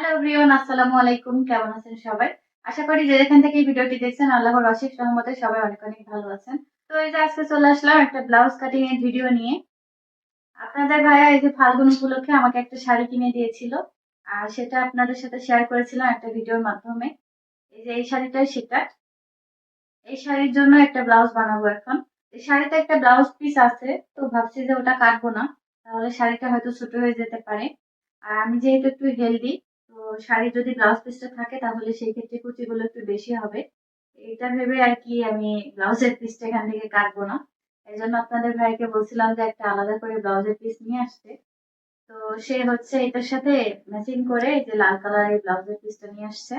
Hello everyone, আসসালামু আলাইকুম। কেমন আছেন সবাই? আশা করি যে যেখান থেকে এই ভিডিওটি দেখছেন আল্লাহর অশেষ রহমতে সবাই অনেক অনেক ভালো আছেন। তো এই যে আজকে চলে আসলাম একটা ব্লাউজ কাটিং এর ভিডিও নিয়ে। আপনাদের ভাইয়া এই যে ফাল্গুন উপলক্ষে আমাকে একটা শাড়ি কিনে দিয়েছিল। আর সেটা আপনাদের সাথে শেয়ার করেছিলাম একটা ভিডিওর মাধ্যমে। এই যে এই শাড়িটাই সেটা। এই শাড়ির জন্য একটা ব্লাউজ বানাবো এখন। এই শাড়িতে একটা ব্লাউজ পিস আছে, তো ভাবছি যে ওটা কাটবো না, তাহলে শাড়িটা হয়তো ছোট হয়ে যেতে পারে। আর আমি যেহেতু একটু হেলদি, তো শাড়ি যদি ব্লাউজ পিসটা থাকে তাহলে সেই ক্ষেত্রে কুচিগুলো একটু বেশি হবে। এটা ভেবে আর কি আমি ব্লাউজের পিসটা এখান থেকে কাটবো না। এই জন্য আপনাদের ভাইকে বলছিলাম যে একটা আলাদা করে ব্লাউজের পিস নিয়ে আসতে। তো সে হচ্ছে এটার সাথে ম্যাচিং করে এই যে লাল কালারের ব্লাউজের পিসটা নিয়ে আসছে।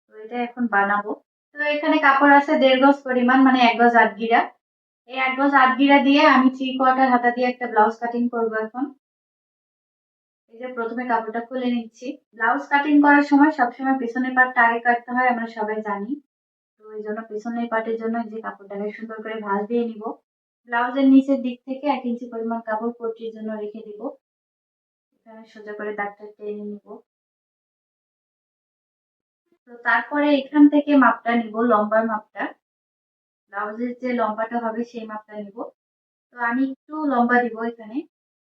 তো এটা এখন বানাবো। তো এখানে কাপড় আছে 1.5 গজ পরিমাণ, মানে 1 গজ 8 গিরা। এই 1 গজ 8 গিরা দিয়ে আমি 3/4 হাতা দিয়ে একটা ব্লাউজ কাটিং করবো এখন। এই যে প্রথমে কাপড়টা খুলে নিচ্ছি। ব্লাউজ কাটিং করার সময় সবসময় পিছনের পার্টটা আগে কাটতে হয়, আমরা সবাই জানি। তো এই জন্য পিছনের পার্টের জন্য এই যে কাপড়টাকে সুন্দর করে ভাঁজ দিয়ে নিব। ব্লাউজের নিচের দিক থেকে 1 ইঞ্চি পরিমাণ কাপড় পট্টির জন্য রেখে দিব। এখানে সোজা করে দাগটা টেনে নিব। তো তারপরে এখান থেকে মাপটা নিব, লম্বার মাপটা। ব্লাউজের যে লম্বাটা হবে সেই মাপটা নিব। তো আমি একটু লম্বা দিব এখানে।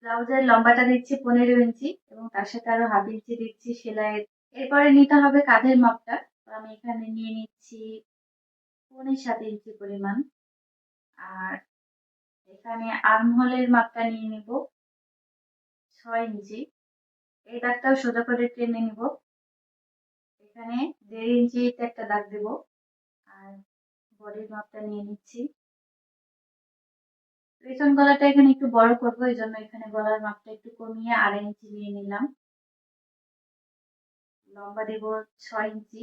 ব্লাউজের লম্বাটা দিচ্ছি 15 ইঞ্চি এবং তার সাথে আরো 1/2 ইঞ্চি দিচ্ছি সেলাইয়ের। এরপরে নিতে হবে কাঁধের মাপটা। তো আমি এখানে নিয়ে নিচ্ছি 7.5 ইঞ্চি পরিমাণ। আর এখানে আর্মহোলের মাপটা নিয়ে নিব 6 ইঞ্চি। এই দাগটাও সোজা করে টেনে নিব। এখানে 1.5 ইঞ্চিতে একটা দাগ দেব। আর বডির মাপটা নিয়ে নিচ্ছি। পেছন গলাটা এখানে একটু বড় করবো, এই জন্য এখানে গলার মাপটা একটু কমিয়ে 2.5 ইঞ্চি নিয়ে নিলাম। লম্বা দেব 6 ইঞ্চি।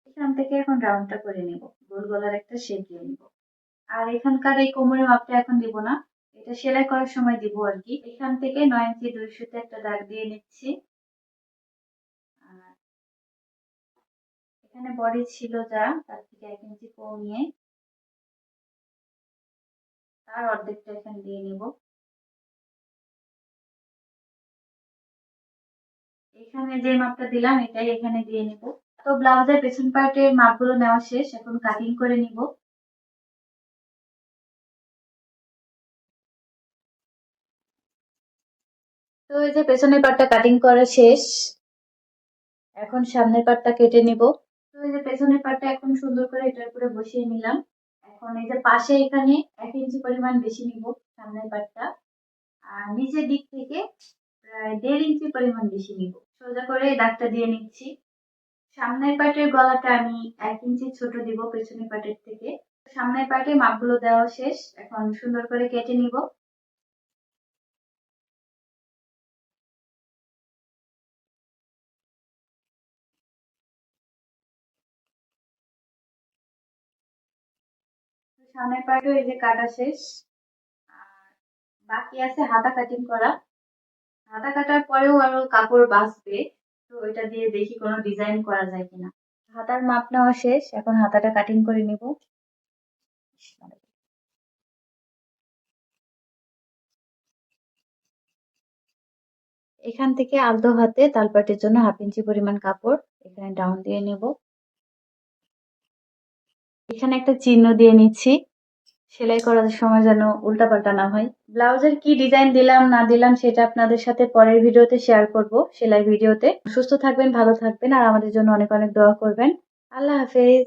এখান থেকে এখন রাউন্ডটা করে নেব, গোল গলার একটা শেপ দিয়ে নিব। আর এখানকার এই কোমরের মাপটা এখন দিব না, এটা সেলাই করার সময় দিব আর কি। এখান থেকে 9 ইঞ্চি 2 সুতে একটা দাগ দিয়ে নিচ্ছি। আর এখানে বডি ছিল যা, তার থেকে 1 ইঞ্চি কমিয়ে তার অর্ধেকটা এখানে দিয়ে নিব। এখানে যে মাপটা দিলাম এটাই এখানে দিয়ে নিব। তো ব্লাউজের পেছন পার্টের মাপগুলো নেওয়া শেষ, এখন কাটিং করে নিব। তো এই যে পেছনের পার্টটা কাটিং করা শেষ, এখন সামনের পার্টটা কেটে নিব। তো এই যে পেছনের পার্টটা এখন সুন্দর করে এটার উপরে বসিয়ে নিলাম। এখন এই যে পাশে এখানে 1 ইঞ্চি পরিমাণ বেশি নিব সামনের পার্টটা। আর নিচের দিক থেকে প্রায় 1.5 ইঞ্চি পরিমাণ বেশি নিব। সোজা করে এই দাগটা দিয়ে নিচ্ছি। সামনের পার্টের গলাটা আমি 1 ইঞ্চি ছোট দিব পেছনের পার্টের থেকে। সামনের পার্টে মাপগুলো দেওয়া শেষ, এখন সুন্দর করে কেটে নিব। সামনের পার্টও এই যে কাটা শেষ। আর বাকি আছে হাতা কাটিং করা। হাতা কাটার পরেও আরো কাপড় বাঁচবে, তো এটা দিয়ে দেখি কোনো ডিজাইন করা যায় কিনা। হাতার মাপ নেওয়া শেষ, এখন হাতাটা কাটিং করে নিব। এখান থেকে আলতো হাতে তালপাটের জন্য 1/2 ইঞ্চি পরিমাণ কাপড় এখানে ডাউন দিয়ে নেব। এখানে একটা চিহ্ন দিয়ে নিচ্ছি, সেলাই করার সময় যেন উল্টাপাল্টা না হয়। ব্লাউজের কি ডিজাইন দিলাম না দিলাম সেটা আপনাদের সাথে পরের ভিডিওতে শেয়ার করব, সেলাই ভিডিওতে। সুস্থ থাকবেন, ভালো থাকবেন, আর আমাদের জন্য অনেক অনেক দোয়া করবেন। আল্লাহ হাফেজ।